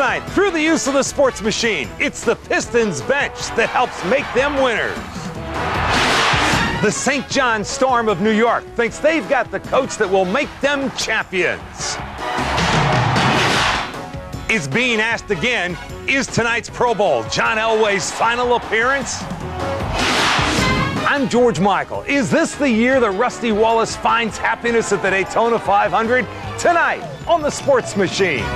Tonight, through the use of the sports machine, it's the Pistons bench that helps make them winners. The St. John Storm of New York thinks they've got the coach that will make them champions. Is being asked again, is tonight's Pro Bowl John Elway's final appearance? I'm George Michael. Is this the year that Rusty Wallace finds happiness at the Daytona 500? Tonight on the Sports Machine.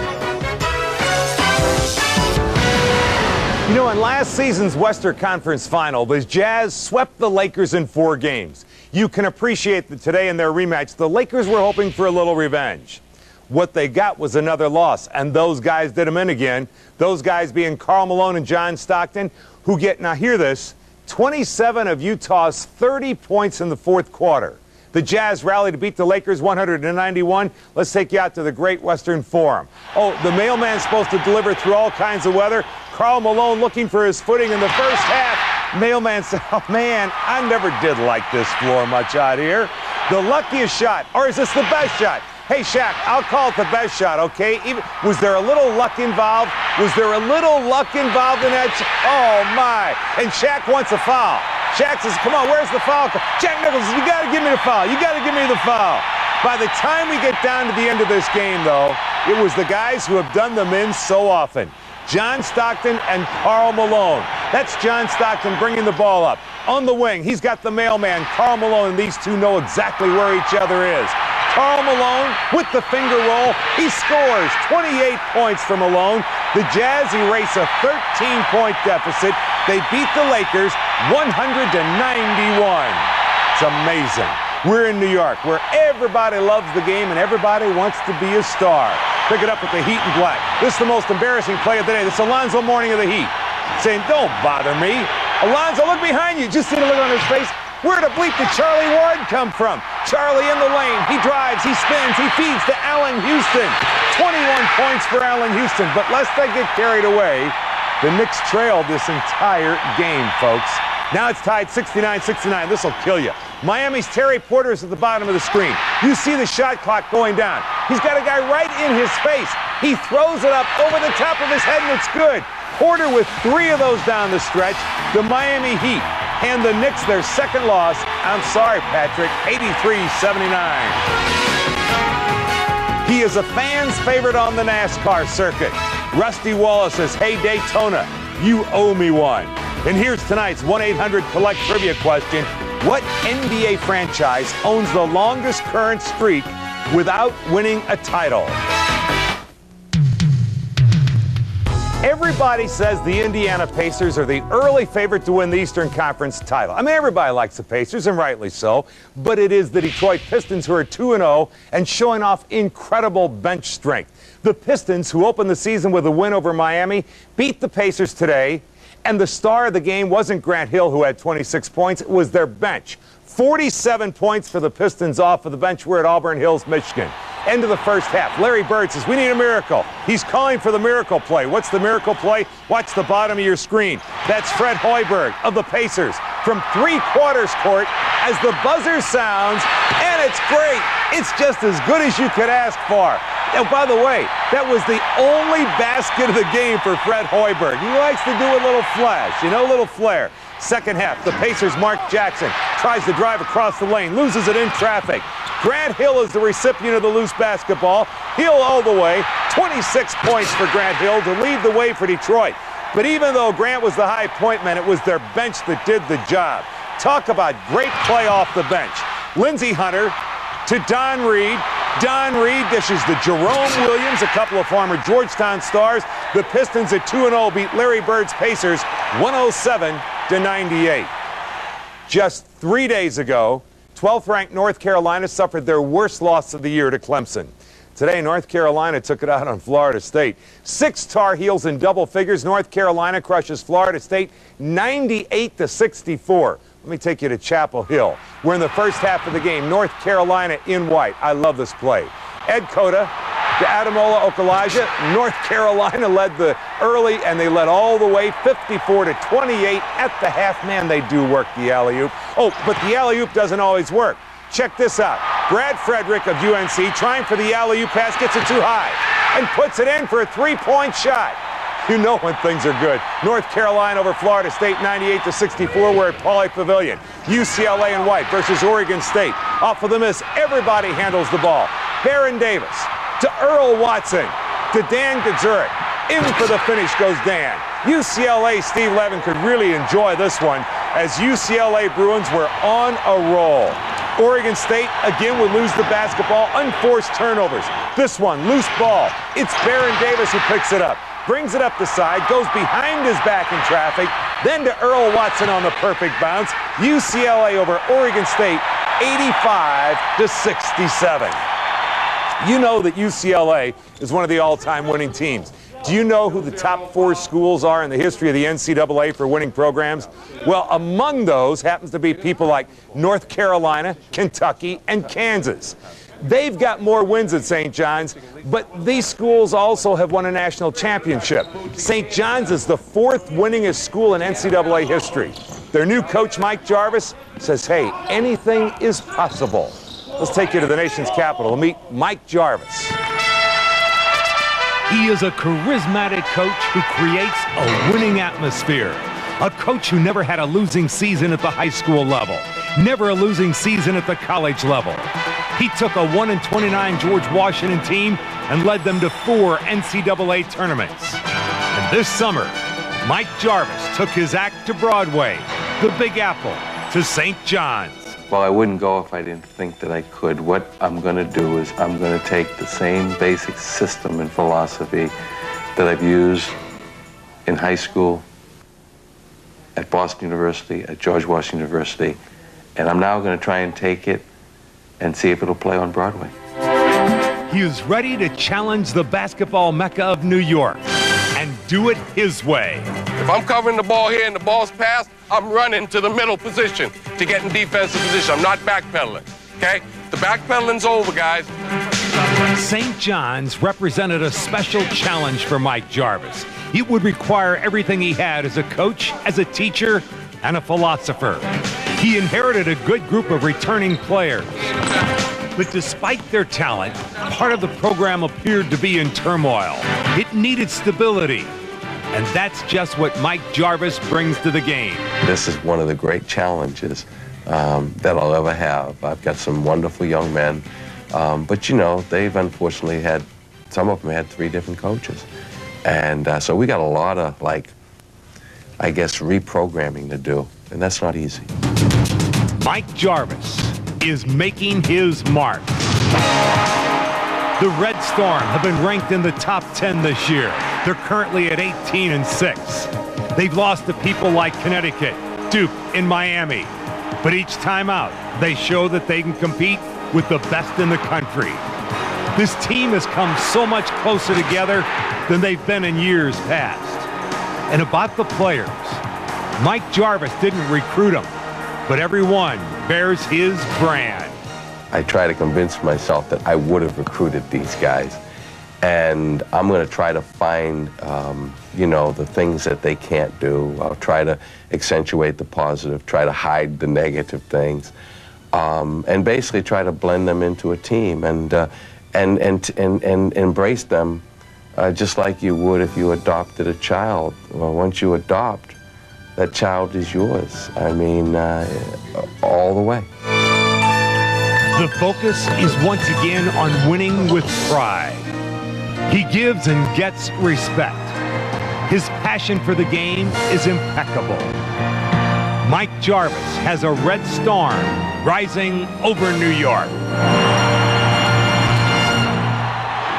You know, in last season's Western Conference Final, the Jazz swept the Lakers in 4 games. You can appreciate that today in their rematch, the Lakers were hoping for a little revenge. What they got was another loss, and those guys did them in again. Those guys being Karl Malone and John Stockton, who get, now hear this, 27 of Utah's 30 points in the fourth quarter. The Jazz rallied to beat the Lakers 191. Let's take you out to the Great Western Forum. Oh, the mailman's supposed to deliver through all kinds of weather. Karl Malone looking for his footing in the first half. Mailman said, oh man, I never did like this floor much out here. The luckiest shot, or is this the best shot? Hey, Shaq, I'll call it the best shot, okay? Was there a little luck involved? Was there a little luck involved in that? Oh, my. And Shaq wants a foul. Shaq says, come on, where's the foul? Jack Nicholls says, you got to give me the foul. You got to give me the foul. By the time we get down to the end of this game, though, it was the guys who have done them in so often. John Stockton and Karl Malone. That's John Stockton bringing the ball up. On the wing, he's got the mailman, Karl Malone, and these two know exactly where each other is. Karl Malone with the finger roll. He scores 28 points for Malone. The Jazz erase a 13-point deficit. They beat the Lakers 100-91. It's amazing. We're in New York, where everybody loves the game and everybody wants to be a star. Pick it up with the Heat in black. This is the most embarrassing play of the day. This is Alonzo Mourning of the Heat saying, don't bother me. Alonzo, look behind you. Just see the look on his face. Where the bleep did Charlie Ward come from? Charlie in the lane. He drives, he spins, he feeds to Allen Houston. 21 points for Allen Houston. But lest I get carried away, the Knicks trailed this entire game, folks. Now it's tied 69-69. This will kill you. Miami's Terry Porter is at the bottom of the screen. You see the shot clock going down. He's got a guy right in his face. He throws it up over the top of his head, and it's good. Porter with 3 of those down the stretch. The Miami Heat and the Knicks their second loss. I'm sorry, Patrick, 83-79. He is a fan's favorite on the NASCAR circuit. Rusty Wallace says, hey, Daytona, you owe me one. And here's tonight's 1-800-COLLECT trivia question. What NBA franchise owns the longest current streak without winning a title? Everybody says the Indiana Pacers are the early favorite to win the Eastern Conference title. I mean, everybody likes the Pacers, and rightly so, but it is the Detroit Pistons who are 2-0 and showing off incredible bench strength. The Pistons, who opened the season with a win over Miami, beat the Pacers today, and the star of the game wasn't Grant Hill, who had 26 points. It was their bench. 47 points for the Pistons off of the bench. We're at Auburn Hills, Michigan. End of the first half. Larry Bird says, we need a miracle. He's calling for the miracle play. What's the miracle play? Watch the bottom of your screen. That's Fred Hoiberg of the Pacers from 3/4 court as the buzzer sounds, and it's great. It's just as good as you could ask for. And by the way, that was the only basket of the game for Fred Hoiberg. He likes to do a little flash, you know, a little flair. Second half, the Pacers' Mark Jackson tries to drive across the lane, loses it in traffic. Grant Hill is the recipient of the loose basketball. Hill all the way. 26 points for Grant Hill to lead the way for Detroit. But even though Grant was the high point man, it was their bench that did the job. Talk about great play off the bench. Lindsey Hunter to Don Reed. Don Reed dishes to Jerome Williams, a couple of former Georgetown stars. The Pistons at 2-0 beat Larry Bird's Pacers 107-98. Just 3 days ago, 12th-ranked North Carolina suffered their worst loss of the year to Clemson. Today, North Carolina took it out on Florida State. 6 Tar Heels in double figures. North Carolina crushes Florida State 98-64. Let me take you to Chapel Hill. We're in the first half of the game. North Carolina in white. I love this play. Ed Cota to Ademola Okulaja. North Carolina led the early, and they led all the way 54-28 at the half. Man, they do work the alley-oop. Oh, but the alley-oop doesn't always work. Check this out. Brad Frederick of UNC trying for the alley-oop pass, gets it too high. and puts it in for a three-point shot. You know when things are good. North Carolina over Florida State 98-64. We're at Pauley Pavilion. UCLA in white versus Oregon State. Off of the miss, everybody handles the ball. Baron Davis to Earl Watson to Dan Gazurek. In for the finish goes Dan. UCLA Steve Levin could really enjoy this one as UCLA Bruins were on a roll. Oregon State again would lose the basketball. Unforced turnovers. This one, loose ball. It's Baron Davis who picks it up. Brings it up the side, goes behind his back in traffic, then to Earl Watson on the perfect bounce. UCLA over Oregon State, 85-67. You know that UCLA is one of the all-time winning teams. Do you know who the top 4 schools are in the history of the NCAA for winning programs? Well, among those happens to be people like North Carolina, Kentucky, and Kansas. They've got more wins at St. John's, but these schools also have won a national championship. St. John's is the 4th winningest school in NCAA history. Their new coach, Mike Jarvis, says, hey, anything is possible. Let's take you to the nation's capital to meet Mike Jarvis. He is a charismatic coach who creates a winning atmosphere. A coach who never had a losing season at the high school level, never a losing season at the college level. He took a 1-29 George Washington team and led them to 4 NCAA tournaments. And this summer, Mike Jarvis took his act to Broadway, the Big Apple, to St. John's. Well, I wouldn't go if I didn't think that I could. What I'm going to do is I'm going to take the same basic system and philosophy that I've used in high school, at Boston University, at George Washington University, and I'm now going to try and take it and see if it'll play on Broadway. He is ready to challenge the basketball mecca of New York and do it his way. If I'm covering the ball here and the ball's passed, I'm running to the middle position to get in defensive position. I'm not backpedaling, okay? The backpedaling's over, guys. St. John's represented a special challenge for Mike Jarvis. It would require everything he had as a coach, as a teacher, and a philosopher. He inherited a good group of returning players. But despite their talent, part of the program appeared to be in turmoil. It needed stability. And that's just what Mike Jarvis brings to the game. This is one of the great challenges that I'll ever have. I've got some wonderful young men, but you know, they've unfortunately had, some of them had 3 different coaches. And so we got a lot of, like, I guess, reprogramming to do, and that's not easy. Mike Jarvis is making his mark. The Red Storm have been ranked in the top 10 this year. They're currently at 18-6. They've lost to people like Connecticut, Duke, and Miami. But each time out, they show that they can compete with the best in the country. This team has come so much closer together than they've been in years past. And about the players, Mike Jarvis didn't recruit them, but everyone bears his brand. I try to convince myself that I would have recruited these guys. And I'm going to try to find, you know, the things that they can't do. I'll try to accentuate the positive, try to hide the negative things, and basically try to blend them into a team and embrace them just like you would if you adopted a child. Well, once you adopt, that child is yours. I mean, all the way. The focus is once again on winning with pride. He gives and gets respect. His passion for the game is impeccable. Mike Jarvis has a red storm rising over New York.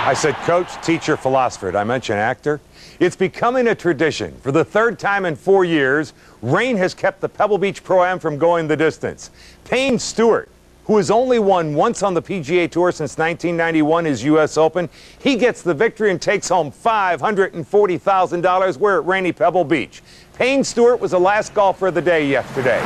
I said coach, teacher, philosopher. Did I mention actor? It's becoming a tradition. For the 3rd time in 4 years, rain has kept the Pebble Beach Pro-Am from going the distance. Payne Stewart, who has only won once on the PGA Tour since 1991, his U.S. Open, he gets the victory and takes home $540,000. We're at rainy Pebble Beach. Payne Stewart was the last golfer of the day yesterday.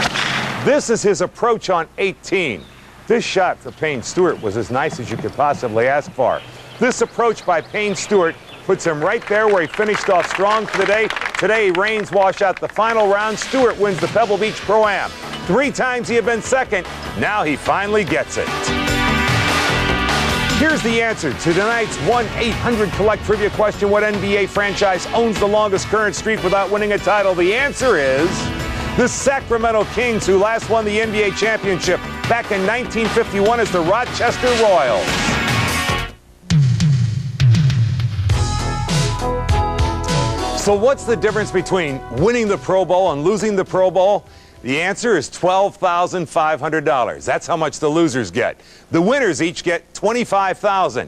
This is his approach on 18. This shot for Payne Stewart was as nice as you could possibly ask for. This approach by Payne Stewart puts him right there where he finished off strong for the day. Today, rains wash out the final round. Stewart wins the Pebble Beach Pro-Am. 3 times he had been second. Now he finally gets it. Here's the answer to tonight's 1-800-COLLECT trivia question. What NBA franchise owns the longest current streak without winning a title? The answer is the Sacramento Kings, who last won the NBA championship back in 1951 as the Rochester Royals. So what's the difference between winning the Pro Bowl and losing the Pro Bowl? The answer is $12,500. That's how much the losers get. The winners each get $25,000.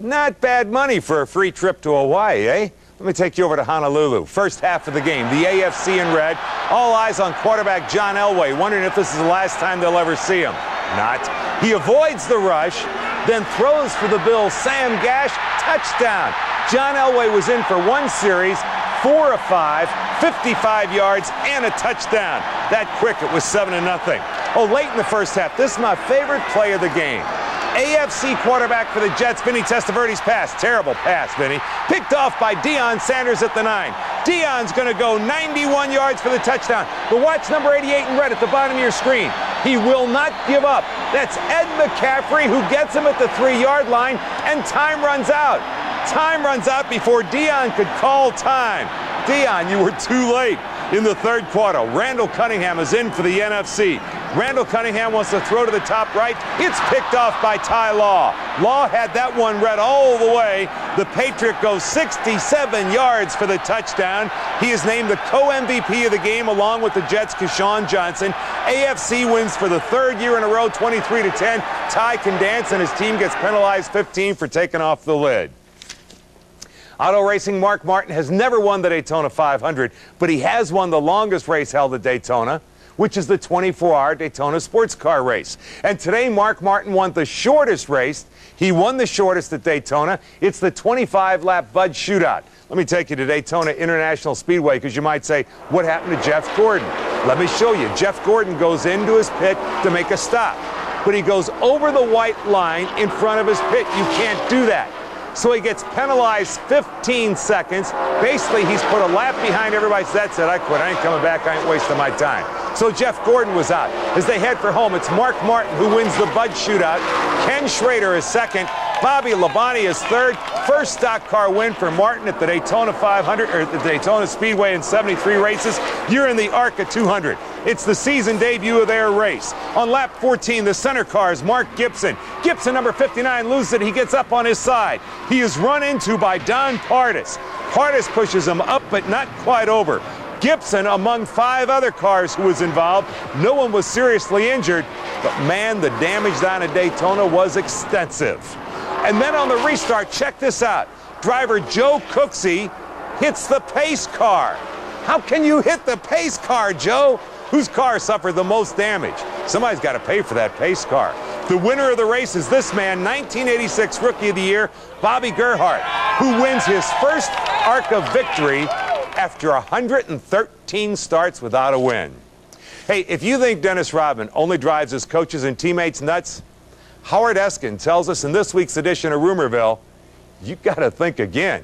Not bad money for a free trip to Hawaii, eh? Let me take you over to Honolulu. First half of the game, the AFC in red. All eyes on quarterback John Elway, wondering if this is the last time they'll ever see him. Not. He avoids the rush, then throws for the Bills' Sam Gash. Touchdown. John Elway was in for one series, 4 of 5, 55 yards, and a touchdown. That quick, it was 7-0. Oh, late in the first half, this is my favorite play of the game. AFC quarterback for the Jets, Vinny Testaverde's pass. Terrible pass, Vinny. Picked off by Deion Sanders at the 9. Deion's going to go 91 yards for the touchdown. But watch number 88 in red at the bottom of your screen. He will not give up. That's Ed McCaffrey who gets him at the 3-yard line, and time runs out. Time runs out before Deion could call time. Deion, you were too late in the third quarter. Randall Cunningham is in for the NFC. Randall Cunningham wants to throw to the top right. It's picked off by Ty Law. Law had that one read all the way. The Patriot goes 67 yards for the touchdown. He is named the co-MVP of the game along with the Jets' Keshawn Johnson. AFC wins for the third year in a row, 23-10. Ty can dance, and his team gets penalized 15 for taking off the lid. Auto racing Mark Martin has never won the Daytona 500, but he has won the longest race held at Daytona, which is the 24-hour Daytona sports car race. And today, Mark Martin won the shortest race. He won the shortest at Daytona. It's the 25-lap Bud Shootout. Let me take you to Daytona International Speedway, because you might say, what happened to Jeff Gordon? Let me show you. Jeff Gordon goes into his pit to make a stop, but he goes over the white line in front of his pit. You can't do that. So he gets penalized 15 seconds. Basically, he's put a lap behind everybody. So that's it. I quit. I ain't coming back. I ain't wasting my time. So Jeff Gordon was out. As they head for home, it's Mark Martin who wins the Bud Shootout. Ken Schrader is second. Bobby Labonte is third. First stock car win for Martin at the Daytona 500, or at the Daytona Speedway in 73 races. You're in the ARCA 200. It's the season debut of their race. On lap 14, the center car is Mark Gibson. Gibson, number 59, loses it. He gets up on his side. He is run into by Don Pardis. Pardis pushes him up, but not quite over. Gibson, among 5 other cars who was involved, no one was seriously injured, but man, the damage down at Daytona was extensive. And then on the restart, check this out. Driver Joe Cooksey hits the pace car. How can you hit the pace car, Joe? Whose car suffered the most damage? Somebody's got to pay for that pace car. The winner of the race is this man, 1986 Rookie of the Year, Bobby Gerhart, who wins his first ARCA victory after 113 starts without a win. Hey, if you think Dennis Rodman only drives his coaches and teammates nuts, Howard Eskin tells us in this week's edition of Rumorville, you got to think again.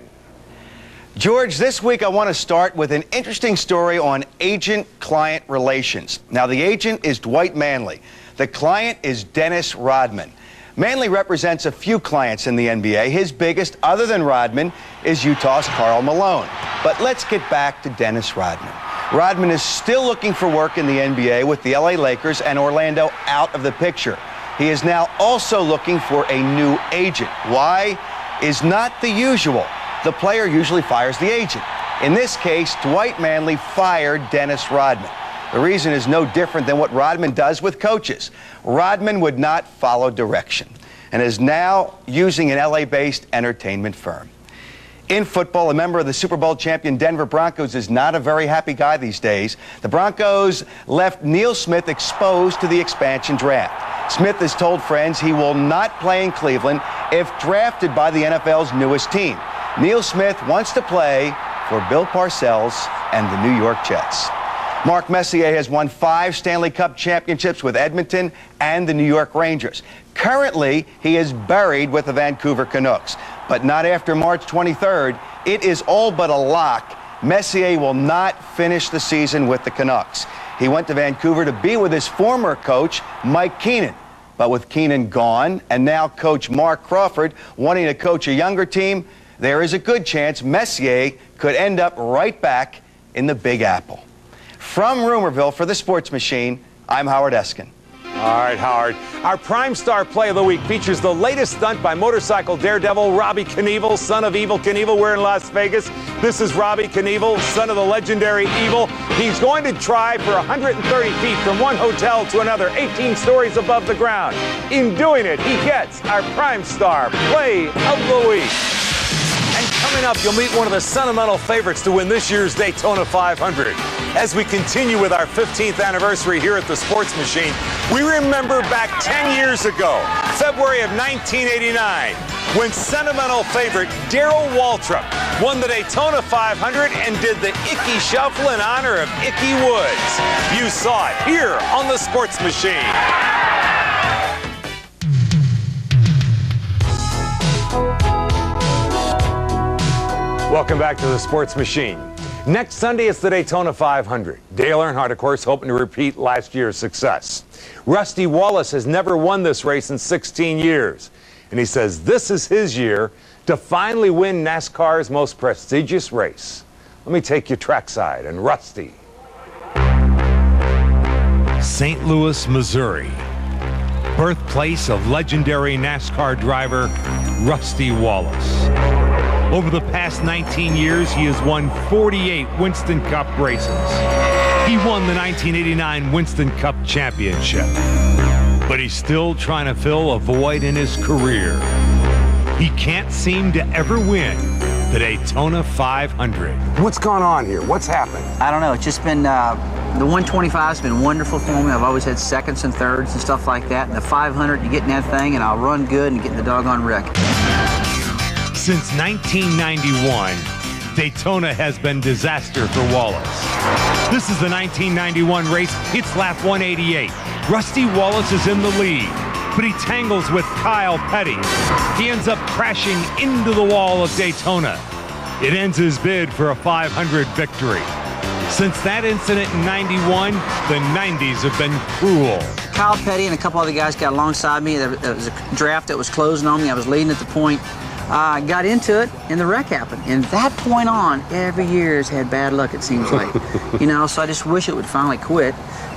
George, this week I want to start with an interesting story on agent-client relations. Now, the agent is Dwight Manley. The client is Dennis Rodman. Manley represents a few clients in the NBA. His biggest, other than Rodman, is Utah's Karl Malone. But let's get back to Dennis Rodman. Rodman is still looking for work in the NBA with the LA Lakers and Orlando out of the picture. He is now also looking for a new agent. Why is not the usual. The player usually fires the agent. In this case, Dwight Manley fired Dennis Rodman. The reason is no different than what Rodman does with coaches. Rodman would not follow direction and is now using an LA-based entertainment firm. In football, a member of the Super Bowl champion Denver Broncos is not a very happy guy these days. The Broncos left Neil Smith exposed to the expansion draft. Smith has told friends he will not play in Cleveland if drafted by the NFL's newest team. Neil Smith wants to play for Bill Parcells and the New York Jets. Mark Messier has won 5 Stanley Cup championships with Edmonton and the New York Rangers. Currently, he is buried with the Vancouver Canucks, but not after March 23rd. It is all but a lock. Messier will not finish the season with the Canucks. He went to Vancouver to be with his former coach, Mike Keenan. But with Keenan gone, and now Coach Mark Crawford wanting to coach a younger team, there is a good chance Messier could end up right back in the Big Apple. From Rumorville for the Sports Machine, I'm Howard Eskin. All right, Howard. Our Prime Star Play of the Week features the latest stunt by motorcycle daredevil Robbie Knievel, son of Evil Knievel. We're in Las Vegas. This is Robbie Knievel, son of the legendary Evil. He's going to try for 130 feet from one hotel to another, 18 stories above the ground. In doing it, he gets our Prime Star Play of the Week. And coming up, you'll meet one of the sentimental favorites to win this year's Daytona 500. As we continue with our 15th anniversary here at the Sports Machine, we remember back 10 years ago, February of 1989, when sentimental favorite Darrell Waltrip won the Daytona 500 and did the Icky Shuffle in honor of Icky Woods. You saw it here on the Sports Machine. Welcome back to the Sports Machine. Next Sunday, it's the Daytona 500. Dale Earnhardt, of course, hoping to repeat last year's success. Rusty Wallace has never won this race in 16 years. And he says this is his year to finally win NASCAR's most prestigious race. Let me take you trackside and Rusty. St. Louis, Missouri. Birthplace of legendary NASCAR driver Rusty Wallace. Over the past 19 years, he has won 48 Winston Cup races. He won the 1989 Winston Cup Championship. But he's still trying to fill a void in his career. He can't seem to ever win the Daytona 500. What's gone on here? What's happened? I don't know. It's just been, the 125's been wonderful for me. I've always had seconds and thirds and stuff like that. And the 500, you get in that thing and I'll run good and get in the doggone wreck. Since 1991, Daytona has been disaster for Wallace. This is the 1991 race. It's lap 188. Rusty Wallace is in the lead, but he tangles with Kyle Petty. He ends up crashing into the wall of Daytona. It ends his bid for a 500 victory. Since that incident in 91, the 90s have been cruel. Kyle Petty and a couple other guys got alongside me. There was a draft that was closing on me. I was leading at the point. I got into it, and the wreck happened. And that point on, every year has had bad luck, it seems like. You know, so I just wish it would finally quit,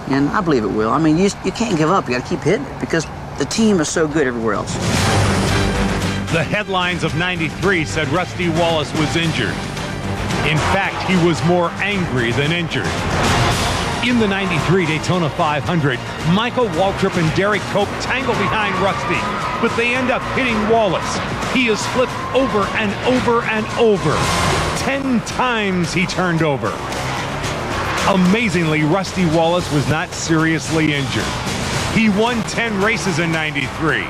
and I believe it will. I mean, you can't give up. You got to keep hitting it because the team is so good everywhere else. The headlines of 93 said Rusty Wallace was injured. In fact, he was more angry than injured. In the 93 Daytona 500, Michael Waltrip and Derek Cope tangle behind Rusty, but they end up hitting Wallace. He is flipped over and over and over. 10 times he turned over. Amazingly, Rusty Wallace was not seriously injured. He won 10 races in 93.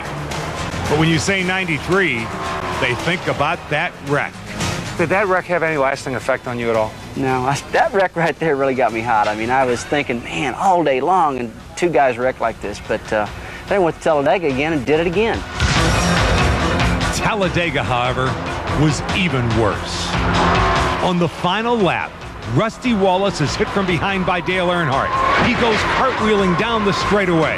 But when you say 93, they think about that wreck. Did that wreck have any lasting effect on you at all? No, that wreck right there really got me hot. I mean, I was thinking, man, all day long, and two guys wrecked like this. But then I went to Talladega again and did it again. Talladega, however, was even worse. On the final lap, Rusty Wallace is hit from behind by Dale Earnhardt. He goes cartwheeling down the straightaway.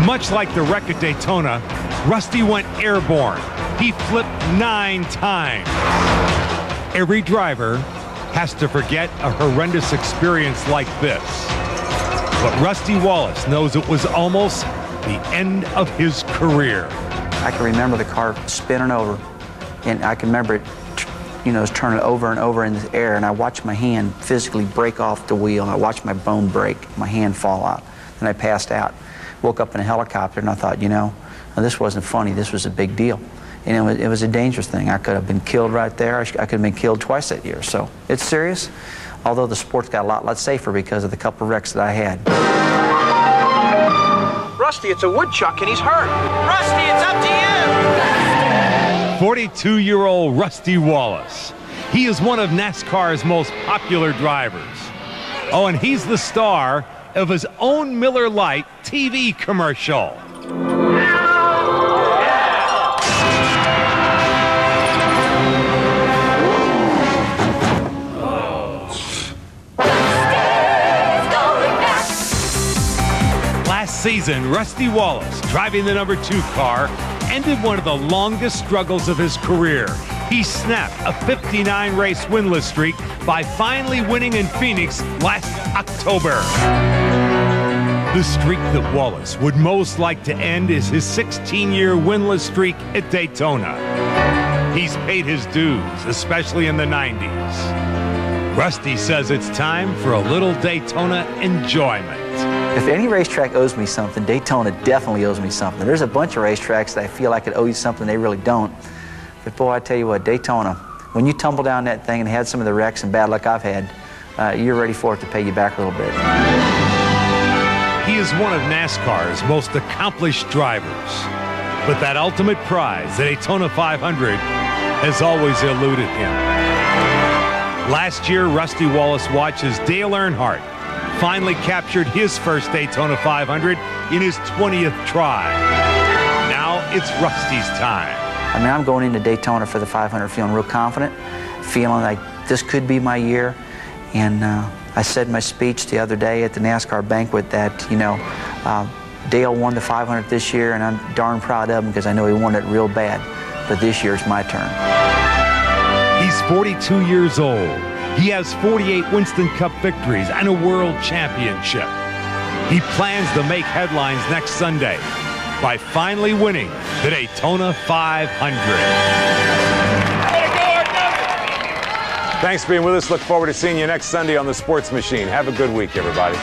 Much like the wreck at Daytona, Rusty went airborne. He flipped 9 times. Every driver has to forget a horrendous experience like this. But Rusty Wallace knows it was almost the end of his career. I can remember the car spinning over, and I can remember it, you know, turning over and over in the air, and I watched my hand physically break off the wheel, and I watched my bone break, my hand fall out, and I passed out. Woke up in a helicopter, and I thought, you know, this wasn't funny, this was a big deal. And it was a dangerous thing. I could have been killed right there. I could have been killed twice that year. So it's serious, although the sport's got a lot safer because of the couple of wrecks that I had. Rusty, it's a woodchuck and he's hurt. Rusty, it's up to you. 42-year-old Rusty Wallace. He is one of NASCAR's most popular drivers. Oh, and he's the star of his own Miller Lite TV commercial. Last season, Rusty Wallace, driving the number 2 car, ended one of the longest struggles of his career. He snapped a 59-race winless streak by finally winning in Phoenix last October. The streak that Wallace would most like to end is his 16-year winless streak at Daytona. He's paid his dues, especially in the 90s. Rusty says it's time for a little Daytona enjoyment. If any racetrack owes me something, Daytona definitely owes me something. There's a bunch of racetracks that I feel like it owes you something, they really don't. But boy, I tell you what, Daytona, when you tumble down that thing and had some of the wrecks and bad luck I've had, you're ready for it to pay you back a little bit. He is one of NASCAR's most accomplished drivers. But that ultimate prize, the Daytona 500, has always eluded him. Last year, Rusty Wallace watched as Dale Earnhardt finally captured his first Daytona 500 in his 20th try. Now it's Rusty's time. I mean, I'm going into Daytona for the 500 feeling real confident, feeling like this could be my year. And I said in my speech the other day at the NASCAR banquet that, you know, Dale won the 500 this year, and I'm darn proud of him because I know he won it real bad. But this year's my turn. He's 42 years old. He has 48 Winston Cup victories and a world championship. He plans to make headlines next Sunday by finally winning the Daytona 500. Thanks for being with us. Look forward to seeing you next Sunday on The Sports Machine. Have a good week, everybody.